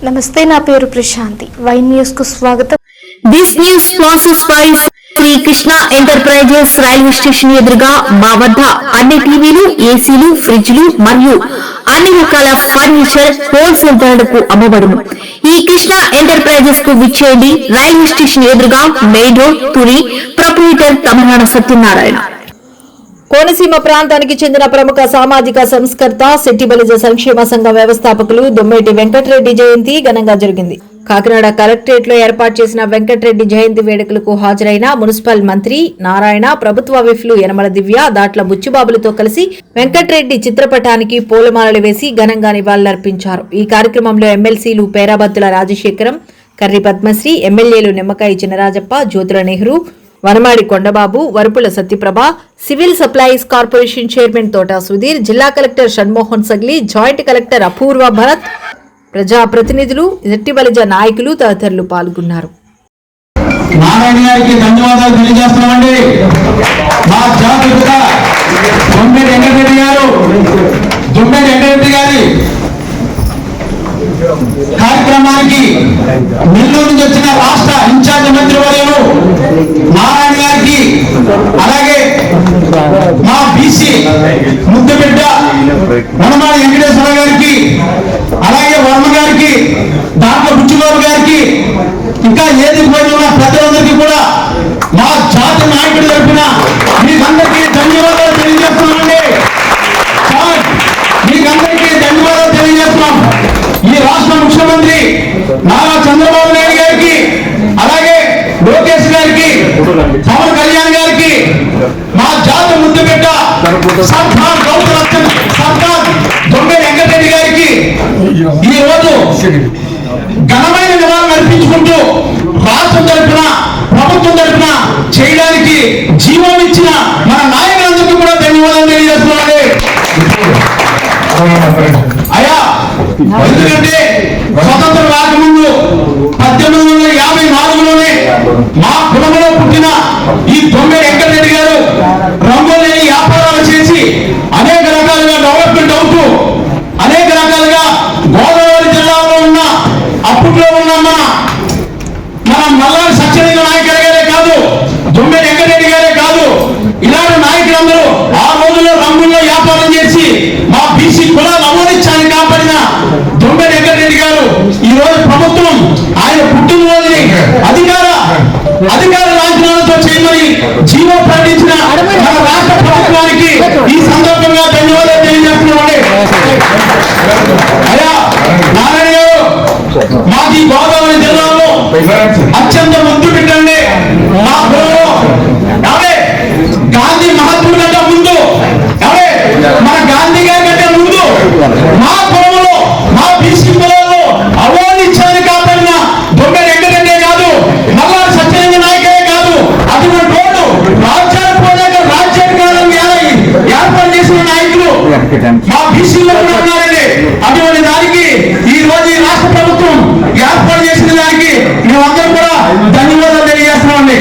నమస్తే, నా పేరు ప్రశాంతి. వైన్ న్యూస్ కు స్వాగతం. This news sponsors by Shri Krishna enterprises. Railway station ఎదురుగా మా వద్ద అన్ని టీవీలు, ఏసీలు, ఫ్రిడ్జ్లు మరియు అన్ని రకాల ఫర్నిచర్ హోల్సేల్ ధరలకు అమ్మబడును. ఈ కృష్ణ ఎంటర్ప్రైజెస్ కు విచ్చేయండి. రైల్వే స్టేషన్ ఎదురుగా, main road, Tuni. Proprietor Tamil Nadu Satyanarayana. Konaseema ప్రాంతానికి చెందిన ప్రముఖ సామాజిక సంస్కర్త శెట్టి బలిజ సంక్షేమ సంఘ వ్యవస్థాపకులు దొమ్మేటి వెంకటరెడ్డి జయంతి ఘనంగా జరిగింది. కాకినాడ కలెక్టరేట్ లో ఏర్పాటు చేసిన వెంకటరెడ్డి జయంతి వేడుకలకు హాజరైన మున్సిపల్ మంత్రి నారాయణ, ప్రభుత్వ విఫ్లు యనమల దివ్య, దాట్ల బుచ్చిబాబులతో కలిసి వెంకటరెడ్డి చిత్రపటానికి పూలమాలలు వేసి ఘనంగా నివాళులర్పించారు. ఈ కార్యక్రమంలో ఎమ్మెల్సీలు పేరాబత్తుల రాజశేఖరం, కర్రి పద్మశ్రీ, ఎమ్మెల్యేలు నిమ్మకాయ Chinarajappa, Jyothula Nehru, Vanamadi Kondababu, Varupula Satyaprabha, civil supplies corporation chairman తోట సుధీర్, జిల్లా కలెక్టర్ షణ్మోహన్ సగ్లి, జాయింట్ కలెక్టర్ అపూర్వ భరత్, ప్రజాప్రతినిధులు, శెట్టి బలిజ నాయకులు తదితరులు పాల్గొన్నారు. నారాయణ గారికి ధన్యవాదాలు తెలియజేస్తున్నామండి. మా జాతీయ దొమ్మేటి వెంకటరెడ్డి గారి కార్యక్రమానికి నెల్లూరు నుంచి వచ్చిన రాష్ట్ర ఇన్ఛార్జ్ మంత్రి వర్యులు నారాయణ గారికి, అలాగే మా బీసీ ముద్దుబిడ్డ వనమాడి వెంకటేశ్వర గారికి, అలాగే వర్మ గారికి, దాంట్లో బుచ్చిబాబు గారికి, ఇంకా ఏది పోయిన ప్రజలందరికీ కూడా మా జాతి నాయకుడు తరఫున మీకందరికీ ధన్యవాదాలు తెలియజేస్తున్నామండి. మీకందరికీ ధన్యవాదాలు తెలియజేస్తున్నాం. ఈ రాష్ట్ర ముఖ్యమంత్రి నారా చంద్రబాబు నాయుడు గారికి, అలాగే లోకేష్ గారికి, పవన్ కళ్యాణ్ గారికి, మా జాతి ముద్దు బిడ్డ సర్దార్ దొమ్మేటి వెంకటరెడ్డి గారికి ఈ రోజు ఘనమైన నివాళులు అర్పించుకుంటూ రాష్ట్రం తరఫున, ప్రభుత్వం తరఫున చేయడానికి జీవం ఇచ్చిన మన నాయకులందరికీ కూడా ధన్యవాదాలు తెలియజేస్తున్నామండి. అయ్యా, ఎందుకంటే స్వతంత్రం రాకముందు 1854లోనే మా కులంలో పుట్టిన ఈ దొమ్మేటి వెంకటరెడ్డి గారు రంగులేని వ్యాపారాలు చేసి అనేక రకాలుగా డెవలప్మెంట్ అవుతూ, అనేక రకాలుగా గోదావరి జిల్లాలో ఉన్న అప్పట్లో ఉన్న మన మల్లారి సత్యలింగ నాయకుడు గారే కాదు, దొమ్మేటి వెంకటరెడ్డి గారే కాదు, ఇలాంటి నాయకులందరూ ఆ రోజుల్లో రంగుల్లో వ్యాపారం చేసి మా బీసీ కులాలు అమోనించాలని కాపాడిన దొమ్మేటి వెంకటరెడ్డి గారు ఈ రోజు ప్రభుత్వం ఆయన పుట్టినరోజుని అధికార లాంఛనాలతో చేయమని జీవో ప్రకటించిన మన రాష్ట్ర ప్రభుత్వానికి ఈ సందర్భంగా ధన్యవాదాలు తెలియజేస్తున్నామండి. అయ్యా నారాయణ గారు, మాది గోదావరి జిల్లాలో అత్యంత ముద్దు పెట్టండి. మా కులంలో గాంధీ మహాత్ముడి కంటే ముందు, మన గాంధీ గారి కంటే ముందు మా కులంలో, మా బీసీ కులంలో అవార్డు కాపాడిన దొమ్మేటి వెంకటరెడ్డి కాదు, మల్లారి సత్యలింగ నాయకుడే కాదు, అటువంటి రోడ్డు రాజ్యాధికారం ఏర్పాటు చేసిన నాయకులు మా బీసీలో కూడా ఉన్నారండి. అటువంటి దానికి ఈ రోజు ఈ రాష్ట్ర ప్రభుత్వం ఏర్పాటు చేసిన దానికి మేమందరం కూడా ధన్యవాదాలు తెలియజేస్తున్నామండి.